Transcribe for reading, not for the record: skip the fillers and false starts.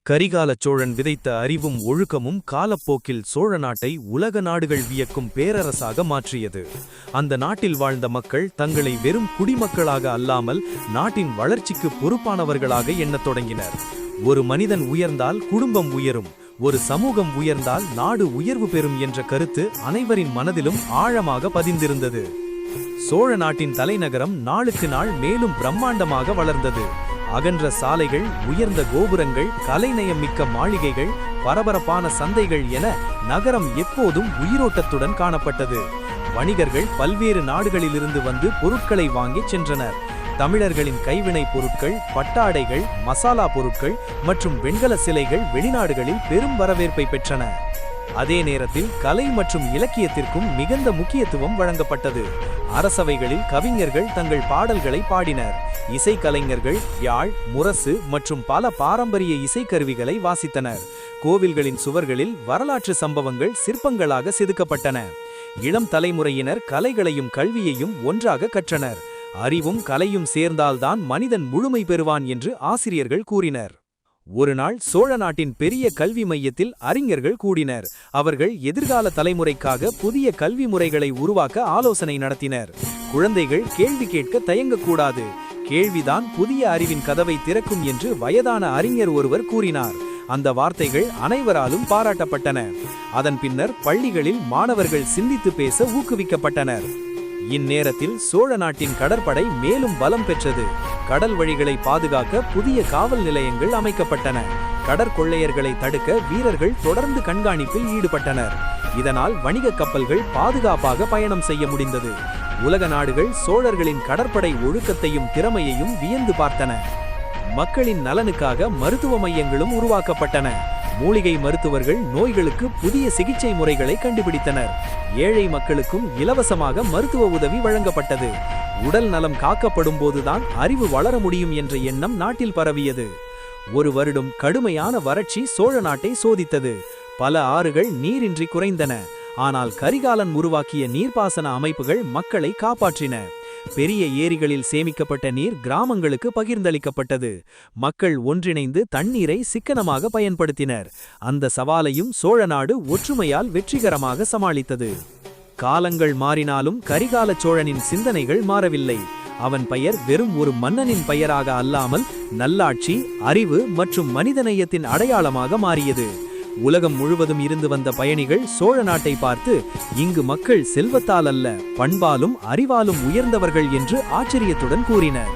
கரிகாலச் சோழன் விதைத்த அறிவும் ஒழுக்கமும் காலப்போக்கில் சோழ நாட்டை உலக நாடுகள் வியக்கும் பேரரசாக மாற்றியது. அந்த நாட்டில் வாழ்ந்த மக்கள் தங்களை வெறும் குடிமக்களாக அல்லாமல் நாட்டின் வளர்ச்சிக்கு பொறுப்பானவர்களாக எண்ணத் தொடங்கினர். ஒரு மனிதன் உயர்ந்தால் குடும்பம் உயரும், ஒரு சமூகம் உயர்ந்தால் நாடு உயர்வு பெறும் என்ற கருத்து அனைவரின் மனதிலும் ஆழமாக பதிந்திருந்தது. சோழ நாட்டின் தலைநகரம் நாளுக்கு நாள் மேலும் பிரம்மாண்டமாக வளர்ந்தது. அகன்ற சாலைகள், உயர்ந்த கோபுரங்கள், கலைநயம் மிக்க மாளிகைகள், பரபரப்பான சந்தைகள் என நகரம் எப்போதும் உயிரோட்டத்துடன் காணப்பட்டது. வணிகர்கள் பல்வேறு நாடுகளிலிருந்து வந்து பொருட்களை வாங்கிச் சென்றனர். தமிழர்களின் கைவினை பொருட்கள், பட்டாடைகள், மசாலா பொருட்கள் மற்றும் வெண்கல சிலைகள் வெளிநாடுகளில் பெரும் வரவேற்பை பெற்றன. அதே நேரத்தில் கலை மற்றும் இலக்கியத்திற்கும் மிகுந்த முக்கியத்துவம் வழங்கப்பட்டது. அரசவைகளில் கவிஞர்கள் தங்கள் பாடல்களை பாடினர். இசைக்கலைஞர்கள் யாழ், முரசு மற்றும் பல பாரம்பரிய இசைக்கருவிகளை வாசித்தனர். கோவில்களின் சுவர்களில் வரலாற்று சம்பவங்கள் சிற்பங்களாக செதுக்கப்பட்டன. இளம் தலைமுறையினர் கலைகளையும் கல்வியையும் ஒன்றாக கற்றனர். அறிவும் கலையும் சேர்ந்தால்தான் மனிதன் முழுமை பெறுவான் என்று ஆசிரியர்கள் கூறினர். ஒரு நாள் சோழ நாட்டின் பெரிய கல்வி மையத்தில் அறிஞர்கள் கூடினர். அவர்கள் எதிர்கால தலைமுறைக்காக புதிய கல்வி முறைகளை உருவாக்க ஆலோசனை நடத்தினர். குழந்தைகள் கேள்வி கேட்க தயங்கக்கூடாது, கேள்விதான் புதிய அறிவின் கதவை திறக்கும் என்று வயதான அறிஞர் ஒருவர் கூறினார். அந்த வார்த்தைகள் அனைவராலும் பாராட்டப்பட்டன. அதன் பின்னர் பள்ளிகளில் மாணவர்கள் சிந்தித்து பேச ஊக்குவிக்கப்பட்டனர். இந்நேரத்தில் சோழ நாட்டின் கடற்படை மேலும் பலம் பெற்றது. கடல் வழிகளை பாதுகாக்க புதிய காவல் நிலையங்கள் அமைக்கப்பட்டன. கடற்கொள்ளையர்களை தடுக்க வீரர்கள் தொடர்ந்து கண்காணிப்பில் ஈடுபட்டனர். இதனால் வணிக கப்பல்கள் பாதுகாப்பாக பயணம் செய்ய முடிந்தது. உலக நாடுகள் சோழர்களின் கடற்படை ஒழுக்கத்தையும் திறமையையும் வியந்து பார்த்தன. மக்களின் நலனுக்காக மருத்துவ மையங்களும் உருவாக்கப்பட்டன. மூலிகை மருத்துவர்கள் நோய்களுக்கு புதிய சிகிச்சை முறைகளை கண்டுபிடித்தனர். ஏழை மக்களுக்கும் இலவசமாக மருத்துவ உதவி வழங்கப்பட்டது. உடல் நலம் காக்கப்படும் போதுதான் அறிவு வளர முடியும் என்ற எண்ணம் நாட்டில் பரவியது. ஒரு வருடம் கடுமையான வறட்சி சோழ நாட்டை சோதித்தது. பல ஆறுகள் நீரின்றி குறைந்தன. ஆனால் கரிகாலன் உருவாக்கிய நீர்ப்பாசன அமைப்புகள் மக்களை காப்பாற்றின. பெரிய ஏரிகளில் சேமிக்கப்பட்ட நீர் கிராமங்களுக்கு பகிர்ந்தளிக்கப்பட்டது. மக்கள் ஒன்றிணைந்து தண்ணீரை சிக்கனமாக பயன்படுத்தினர். அந்த சவாலையும் சோழ நாடு ஒற்றுமையால் வெற்றிகரமாக சமாளித்தது. காலங்கள் மாறினாலும் கரிகால சோழனின் சிந்தனைகள் மாறவில்லை. அவன் பெயர் வெறும் ஒரு மன்னனின் பெயராக அல்லாமல் நல்லாட்சி, அறிவு மற்றும் மனிதநேயத்தின் அடையாளமாக மாறியது. உலகம் முழுவதும் இருந்து வந்த பயணிகள் சோழ நாட்டை பார்த்து, இங்கு மக்கள் செல்வத்தால் அல்ல, பண்பாலும் அறிவாலும் உயர்ந்தவர்கள் என்று ஆச்சரியத்துடன் கூறினர்.